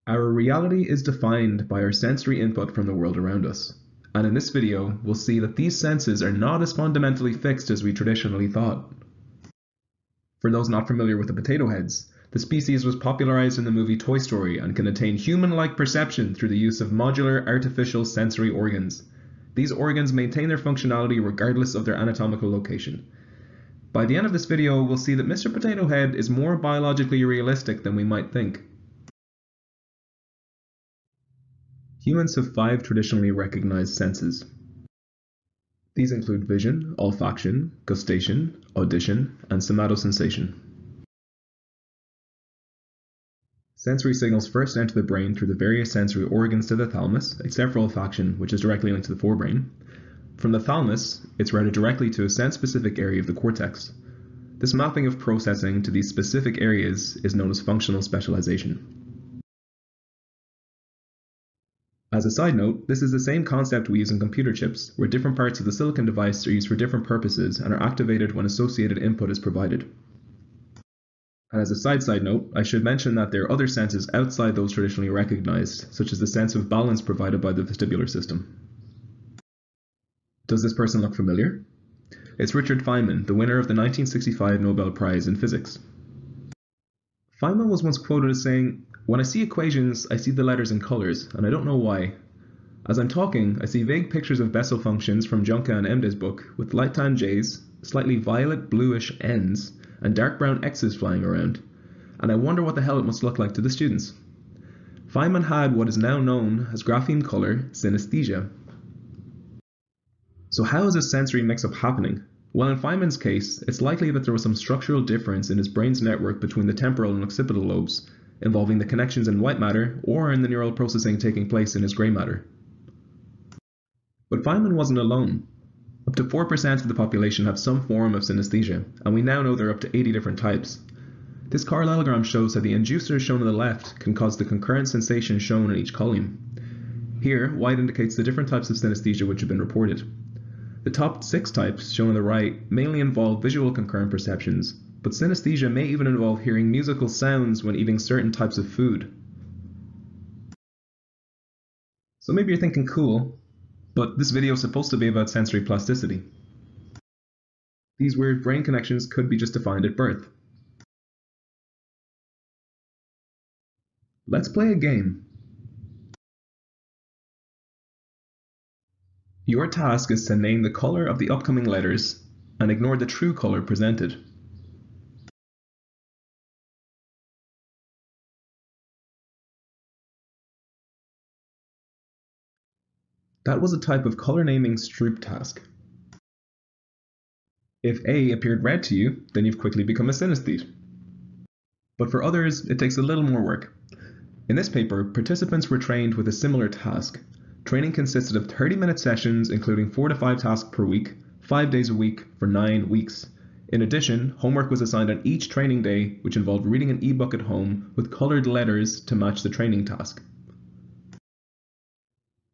Our reality is defined by our sensory input from the world around us. And in this video, we'll see that these senses are not as fundamentally fixed as we traditionally thought. For those not familiar with the potato heads, the species was popularized in the movie Toy Story and can attain human-like perception through the use of modular artificial sensory organs. These organs maintain their functionality regardless of their anatomical location. By the end of this video, we'll see that Mr. Potato Head is more biologically realistic than we might think. Humans have 5 traditionally recognized senses. These include vision, olfaction, gustation, audition, and somatosensation. Sensory signals first enter the brain through the various sensory organs to the thalamus, except for olfaction, which is directly linked to the forebrain. From the thalamus, it's routed directly to a sense-specific area of the cortex. This mapping of processing to these specific areas is known as functional specialization. As a side note, this is the same concept we use in computer chips, where different parts of the silicon device are used for different purposes and are activated when associated input is provided. And as a side note, I should mention that there are other senses outside those traditionally recognized, such as the sense of balance provided by the vestibular system. Does this person look familiar? It's Richard Feynman, the winner of the 1965 Nobel Prize in Physics. Feynman was once quoted as saying, "When I see equations, I see the letters in colors, and I don't know why. As I'm talking, I see vague pictures of Bessel functions from Juncker and Emde's book, with light tan J's, slightly violet-bluish N's, and dark brown X's flying around, and I wonder what the hell it must look like to the students." Feynman had what is now known as grapheme color synesthesia. So how is this sensory mix-up happening? Well, in Feynman's case, it's likely that there was some structural difference in his brain's network between the temporal and occipital lobes, involving the connections in white matter or in the neural processing taking place in his grey matter. But Feynman wasn't alone. Up to 4% of the population have some form of synesthesia, and we now know there are up to 80 different types. This parallelogram shows how the inducers shown on the left can cause the concurrent sensation shown in each column. Here, white indicates the different types of synesthesia which have been reported. The top 6 types, shown on the right, mainly involve visual concurrent perceptions, but synesthesia may even involve hearing musical sounds when eating certain types of food. So maybe you're thinking, cool, but this video is supposed to be about sensory plasticity. These weird brain connections could be just defined at birth. Let's play a game. Your task is to name the color of the upcoming letters and ignore the true color presented. That was a type of color naming Stroop task. If A appeared red to you, then you've quickly become a synesthete. But for others, it takes a little more work. In this paper, participants were trained with a similar task. Training consisted of 30-minute sessions including 4 to 5 tasks per week, 5 days a week for 9 weeks. In addition, homework was assigned on each training day, which involved reading an e-book at home with coloured letters to match the training task.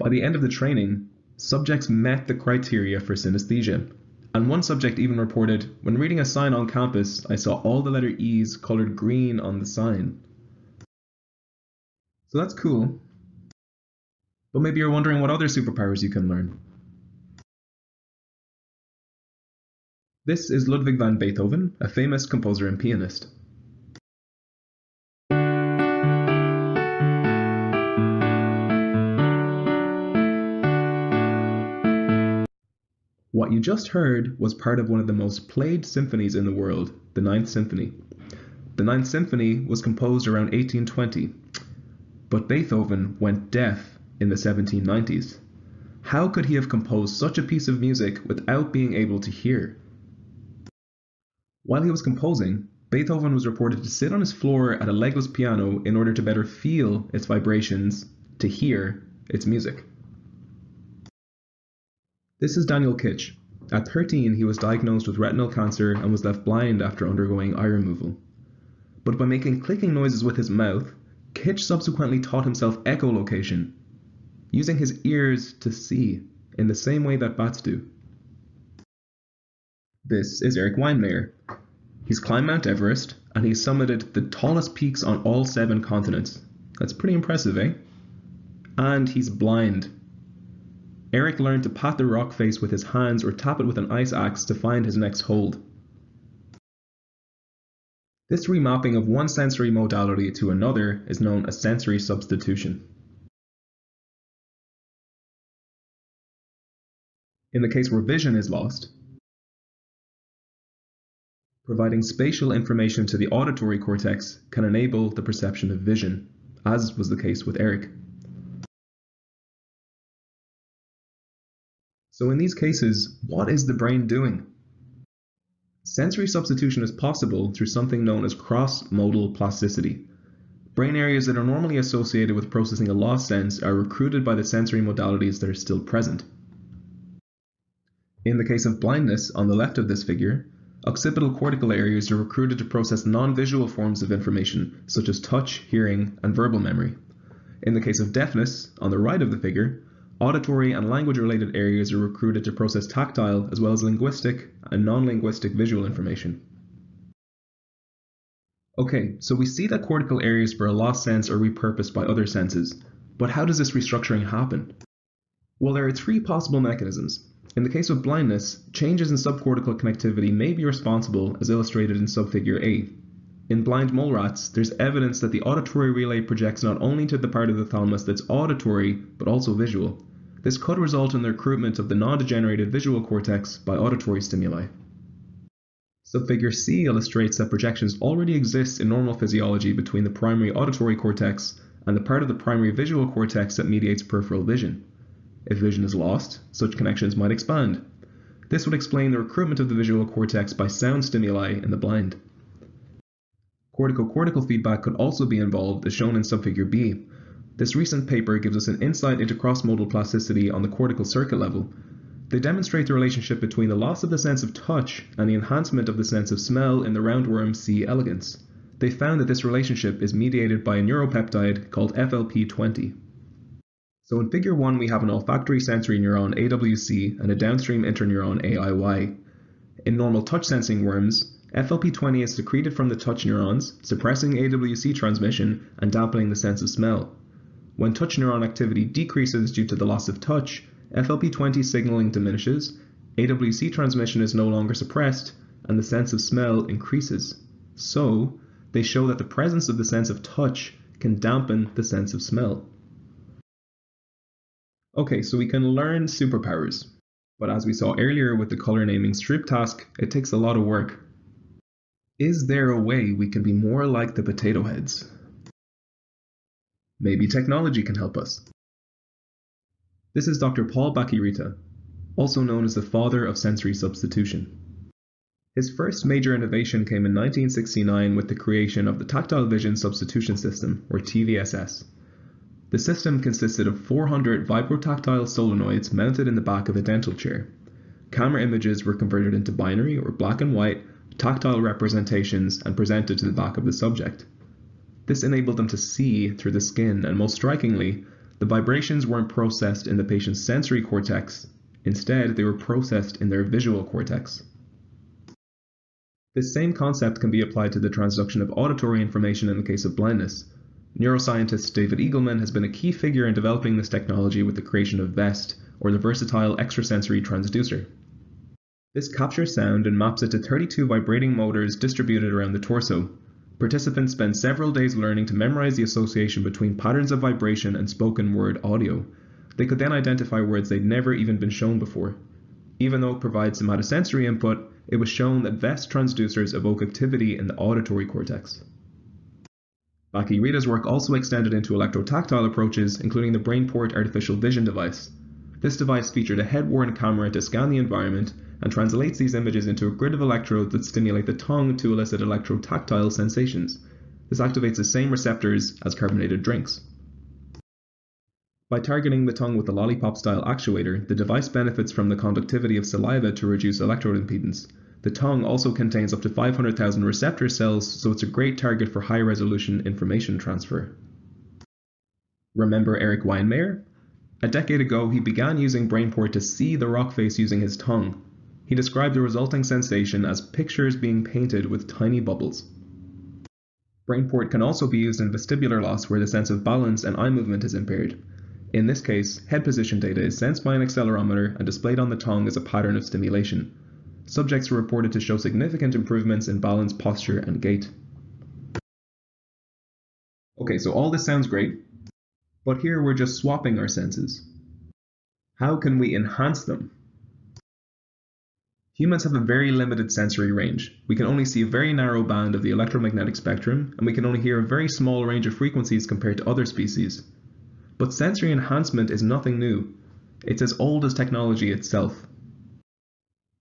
By the end of the training, subjects met the criteria for synesthesia, and one subject even reported, "When reading a sign on campus, I saw all the letter E's coloured green on the sign." So that's cool. But maybe you're wondering what other superpowers you can learn. This is Ludwig van Beethoven, a famous composer and pianist. What you just heard was part of one of the most played symphonies in the world, the Ninth Symphony. The Ninth Symphony was composed around 1820, but Beethoven went deaf in the 1790s. How could he have composed such a piece of music without being able to hear? While he was composing, Beethoven was reported to sit on his floor at a legless piano in order to better feel its vibrations, to hear its music. This is Daniel Kitch. At 13, he was diagnosed with retinal cancer and was left blind after undergoing eye removal. But by making clicking noises with his mouth, Kitch subsequently taught himself echolocation, using his ears to see in the same way that bats do. This is Eric Weinmeier. He's climbed Mount Everest and he's summited the tallest peaks on all 7 continents. That's pretty impressive, eh? And he's blind. Eric learned to pat the rock face with his hands or tap it with an ice axe to find his next hold. This remapping of one sensory modality to another is known as sensory substitution. In the case where vision is lost, providing spatial information to the auditory cortex can enable the perception of vision, as was the case with Eric. So in these cases, what is the brain doing? Sensory substitution is possible through something known as cross-modal plasticity. Brain areas that are normally associated with processing a lost sense are recruited by the sensory modalities that are still present. In the case of blindness, on the left of this figure, occipital cortical areas are recruited to process non-visual forms of information, such as touch, hearing, and verbal memory. In the case of deafness, on the right of the figure, auditory and language-related areas are recruited to process tactile as well as linguistic and non-linguistic visual information. Okay, so we see that cortical areas for a lost sense are repurposed by other senses, but how does this restructuring happen? Well, there are three possible mechanisms. In the case of blindness, changes in subcortical connectivity may be responsible, as illustrated in subfigure A. In blind mole rats, there's evidence that the auditory relay projects not only to the part of the thalamus that's auditory, but also visual. This could result in the recruitment of the non-degenerated visual cortex by auditory stimuli. Subfigure C illustrates that projections already exist in normal physiology between the primary auditory cortex and the part of the primary visual cortex that mediates peripheral vision. If vision is lost, such connections might expand. This would explain the recruitment of the visual cortex by sound stimuli in the blind. Cortico-cortical feedback could also be involved, as shown in subfigure B. This recent paper gives us an insight into cross-modal plasticity on the cortical circuit level. They demonstrate the relationship between the loss of the sense of touch and the enhancement of the sense of smell in the roundworm C. elegans. They found that this relationship is mediated by a neuropeptide called FLP20. So in figure 1 we have an olfactory sensory neuron AWC and a downstream interneuron AIY. In normal touch sensing worms, FLP20 is secreted from the touch neurons, suppressing AWC transmission and dampening the sense of smell. When touch neuron activity decreases due to the loss of touch, FLP20 signaling diminishes, AWC transmission is no longer suppressed, and the sense of smell increases. So, they show that the presence of the sense of touch can dampen the sense of smell. Okay, so we can learn superpowers, but as we saw earlier with the color naming strip task, it takes a lot of work. Is there a way we can be more like the potato heads? Maybe technology can help us. This is Dr. Paul Bacchi-Rita, also known as the father of sensory substitution. His first major innovation came in 1969 with the creation of the Tactile Vision Substitution System, or TVSS. The system consisted of 400 vibrotactile solenoids mounted in the back of a dental chair. Camera images were converted into binary or black and white tactile representations and presented to the back of the subject. This enabled them to see through the skin, and most strikingly, the vibrations weren't processed in the patient's sensory cortex. Instead, they were processed in their visual cortex. This same concept can be applied to the transduction of auditory information in the case of blindness. Neuroscientist David Eagleman has been a key figure in developing this technology with the creation of VEST, or the Versatile Extrasensory Transducer. This captures sound and maps it to 32 vibrating motors distributed around the torso. Participants spend several days learning to memorize the association between patterns of vibration and spoken word audio. They could then identify words they'd never even been shown before. Even though it provides somatosensory input, it was shown that VEST transducers evoke activity in the auditory cortex. Bacchi-Rita's work also extended into electrotactile approaches, including the BrainPort artificial vision device. This device featured a head-worn camera to scan the environment and translates these images into a grid of electrodes that stimulate the tongue to elicit electrotactile sensations. This activates the same receptors as carbonated drinks. By targeting the tongue with a Lollipop-style actuator, the device benefits from the conductivity of saliva to reduce electrode impedance. The tongue also contains up to 500,000 receptor cells, so it's a great target for high-resolution information transfer. Remember Eric Weinmeier? A decade ago, he began using BrainPort to see the rock face using his tongue. He described the resulting sensation as pictures being painted with tiny bubbles. BrainPort can also be used in vestibular loss where the sense of balance and eye movement is impaired. In this case, head position data is sensed by an accelerometer and displayed on the tongue as a pattern of stimulation. Subjects were reported to show significant improvements in balance, posture, and gait. Okay, so all this sounds great, but here we're just swapping our senses. How can we enhance them? Humans have a very limited sensory range. We can only see a very narrow band of the electromagnetic spectrum, and we can only hear a very small range of frequencies compared to other species. But sensory enhancement is nothing new. It's as old as technology itself.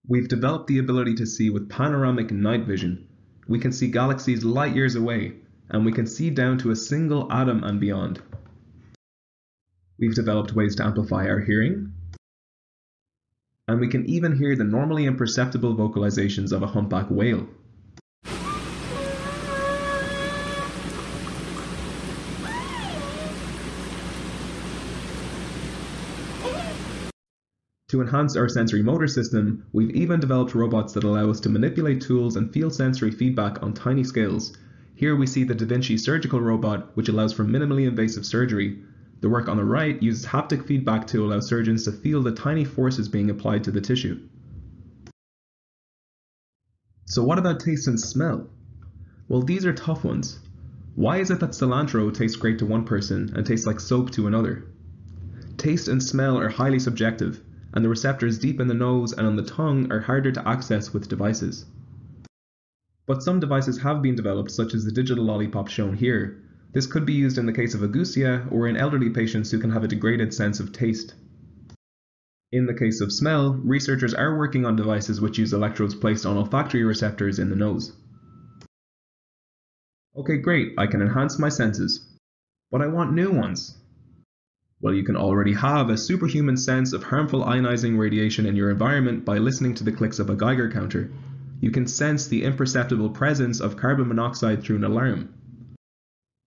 We've developed the ability to see with panoramic night vision. We can see galaxies light years away, and we can see down to a single atom and beyond. We've developed ways to amplify our hearing, and we can even hear the normally imperceptible vocalizations of a humpback whale. To enhance our sensory motor system, we've even developed robots that allow us to manipulate tools and feel sensory feedback on tiny scales. Here we see the Da Vinci surgical robot, which allows for minimally invasive surgery. The work on the right uses haptic feedback to allow surgeons to feel the tiny forces being applied to the tissue. So what about taste and smell? Well, these are tough ones. Why is it that cilantro tastes great to one person and tastes like soap to another? Taste and smell are highly subjective, and the receptors deep in the nose and on the tongue are harder to access with devices. But some devices have been developed, such as the digital lollipop shown here. This could be used in the case of agousia or in elderly patients who can have a degraded sense of taste. In the case of smell, researchers are working on devices which use electrodes placed on olfactory receptors in the nose. Okay, great, I can enhance my senses. But I want new ones. Well, you can already have a superhuman sense of harmful ionizing radiation in your environment by listening to the clicks of a Geiger counter. You can sense the imperceptible presence of carbon monoxide through an alarm.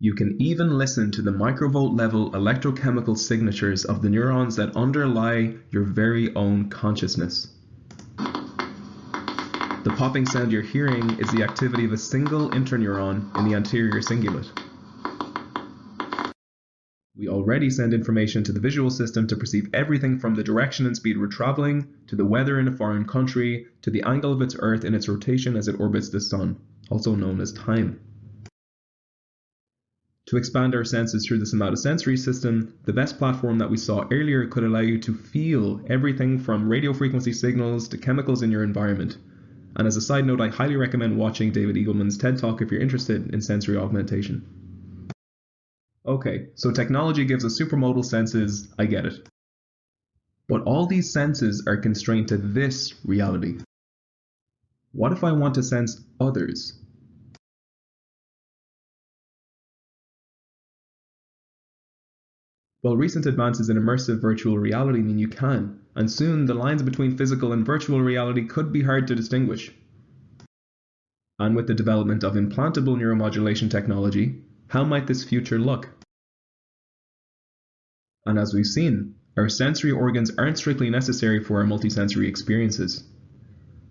You can even listen to the microvolt level electrochemical signatures of the neurons that underlie your very own consciousness. The popping sound you're hearing is the activity of a single interneuron in the anterior cingulate. We already send information to the visual system to perceive everything from the direction and speed we're traveling, to the weather in a foreign country, to the angle of its Earth in its rotation as it orbits the Sun, also known as time. To expand our senses through the somatosensory system, the best platform that we saw earlier could allow you to feel everything from radio frequency signals to chemicals in your environment. And as a side note, I highly recommend watching David Eagleman's TED Talk if you're interested in sensory augmentation. Okay, so technology gives us supramodal senses, I get it. But all these senses are constrained to this reality. What if I want to sense others? Well, recent advances in immersive virtual reality mean you can, and soon the lines between physical and virtual reality could be hard to distinguish. And with the development of implantable neuromodulation technology, how might this future look? And as we've seen, our sensory organs aren't strictly necessary for our multisensory experiences.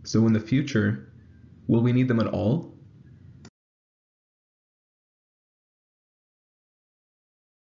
So in the future, will we need them at all?